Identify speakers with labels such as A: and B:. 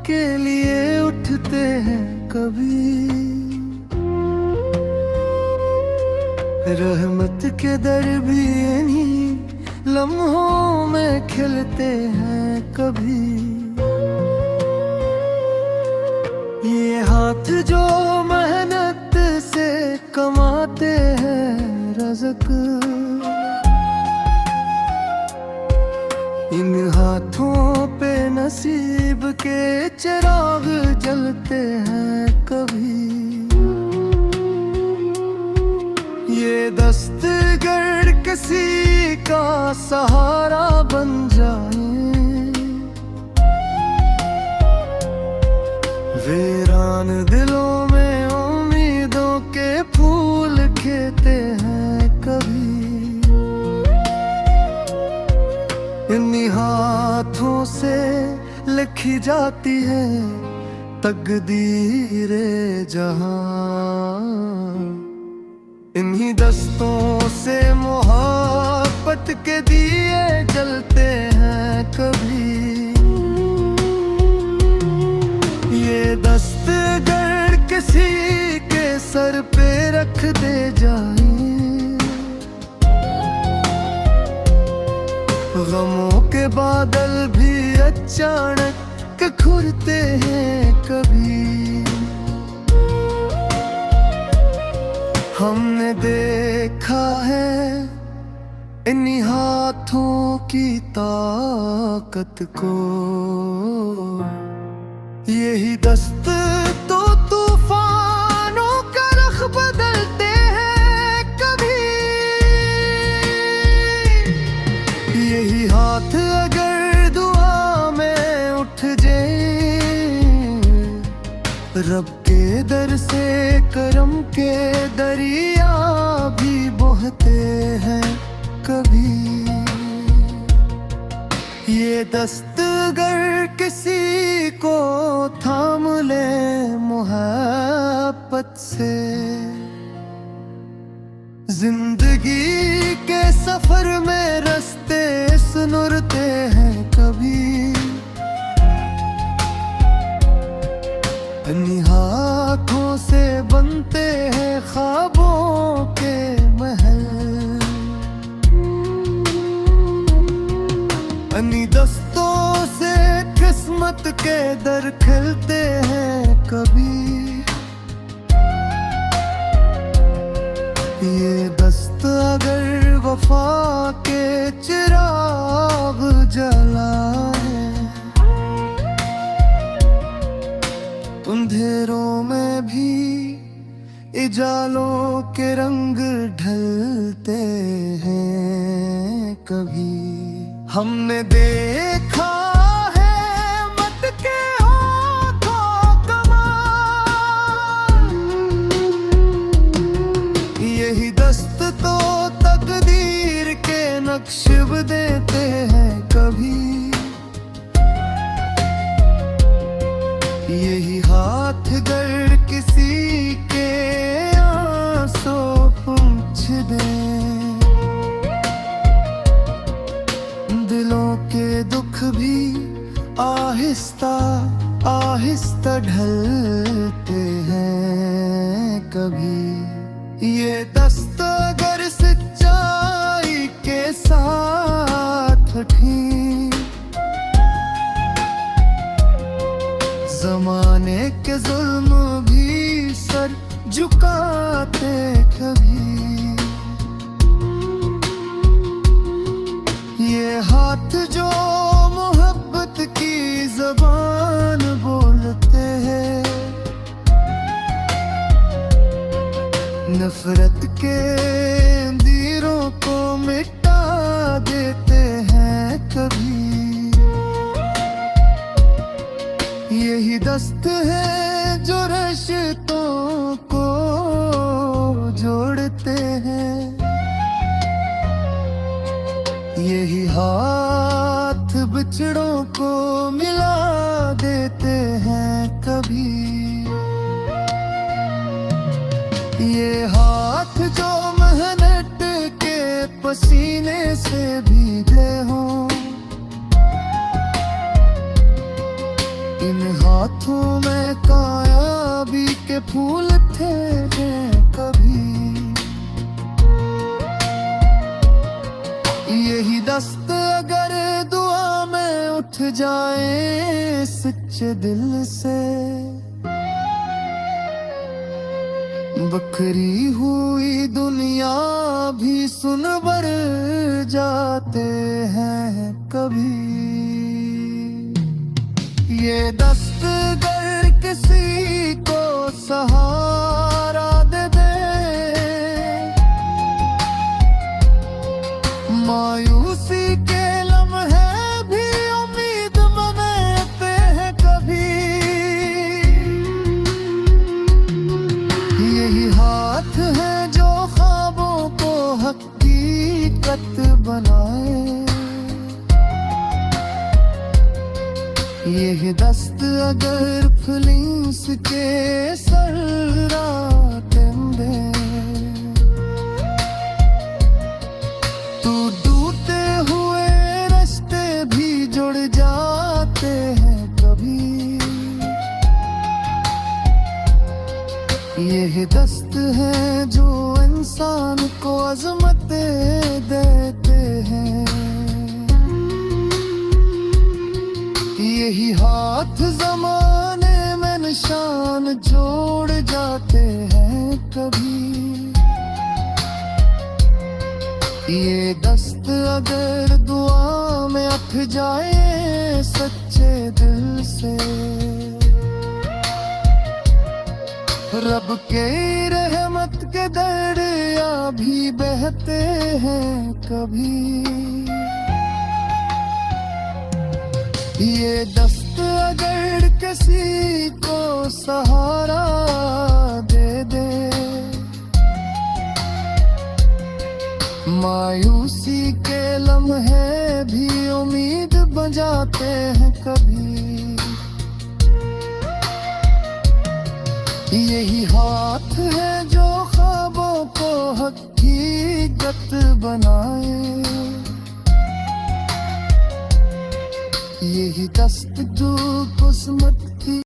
A: के लिए उठते हैं कभी। रहमत के दर भी इन्हीं लम्हों में खिलते हैं कभी। ये हाथ जो मेहनत से कमाते हैं रज़्क, इन हाथों पे नसीब के चिराग जलते हैं कभी। ये दस्तगर किसी का सहारा बन जाए, वीरान दिलों में उम्मीदों के फूल खिलते हैं कभी। इन्हीं हाथों से लिखी जाती है तकदीरे जहां, इन्हीं दस्तों से मोहब्बत के दिए जलते हैं कभी। ये दस्तगर किसी के सर पे रख दे जाए, गमों के बादल भी अचानक घुरते हैं कभी। हमने देखा है इन्हीं हाथों की ताकत को, यही दस्त तो तूफानों का रुख बदलते हैं कभी। यही हाथ अगर दुआ में उठ जाए, रब के दर से करम के दरिया भी बहते हैं कभी। ये दस्तगर किसी को थाम ले मोहब्बत से, जिंदगी के सफर में रास्ते सुनुरते हैं कभी। इन्हीं हाथों से बनते हैं ख्वाबों के महल, इन्हीं दस्तों से किस्मत के दर खिलते हैं कभी। ये दस्त अगर वफा के चिराग जलाए, अंधेरों में भी इजालों के रंग ढलते हैं कभी। हमने देखा है मत के होठों कमाल, यही दस्त तो तकदीर के नक्श देते हैं कभी। यही हाथ गर किसी के आंसू पूंछ दे, दिलों के दुख भी आहिस्ता आहिस्ता ढलते हैं कभी। ये दस्तगर सच्चाई के साथ ठीक, जमाने के जुल्म भी सर झुकाते कभी। ये हाथ जो मोहब्बत की ज़बान बोलते हैं, नफरत के अंधेरों को मिटा देते हैं कभी। यही दस्त है जो रिश्तों को जोड़ते हैं, यही हाथ बिछड़ों को मिला देते हैं कभी। ये हाथ जो मेहनत के पसीने से भीगे हों, इन इन हाथों में कायाबी के फूल थे कभी। यही दस्त अगर दुआ में उठ जाए सच्चे दिल से, बखरी हुई दुनिया भी सुन बर जाते हैं कभी। ये दस्त गर किसी को सहारा दे दे, मायूसी के लम्हे भी उम्मीद बनाते हैं कभी। यही हाथ है जो ख्वाबों को हकीकत बनाए, यह दस्त अगर फलिंस के सर्राते में, तो टूटे हुए रास्ते भी जुड़ जाते हैं कभी। यह दस्त है जो इंसान को अज़मतें देते हैं, यही हाथ ज़माने में निशान जोड़ जाते हैं कभी। ये दस्त अगर दुआ में उठ जाए सच्चे दिल से, रब के रहमत के दरिया भी बहते हैं कभी। ये दस्त अगर किसी को सहारा दे दे, मायूसी के लम्हे भी उम्मीद बजाते हैं कभी। यही हाथ है जो ख्वाबों को हकीकत बनाए, यही दस्त जो किस्मत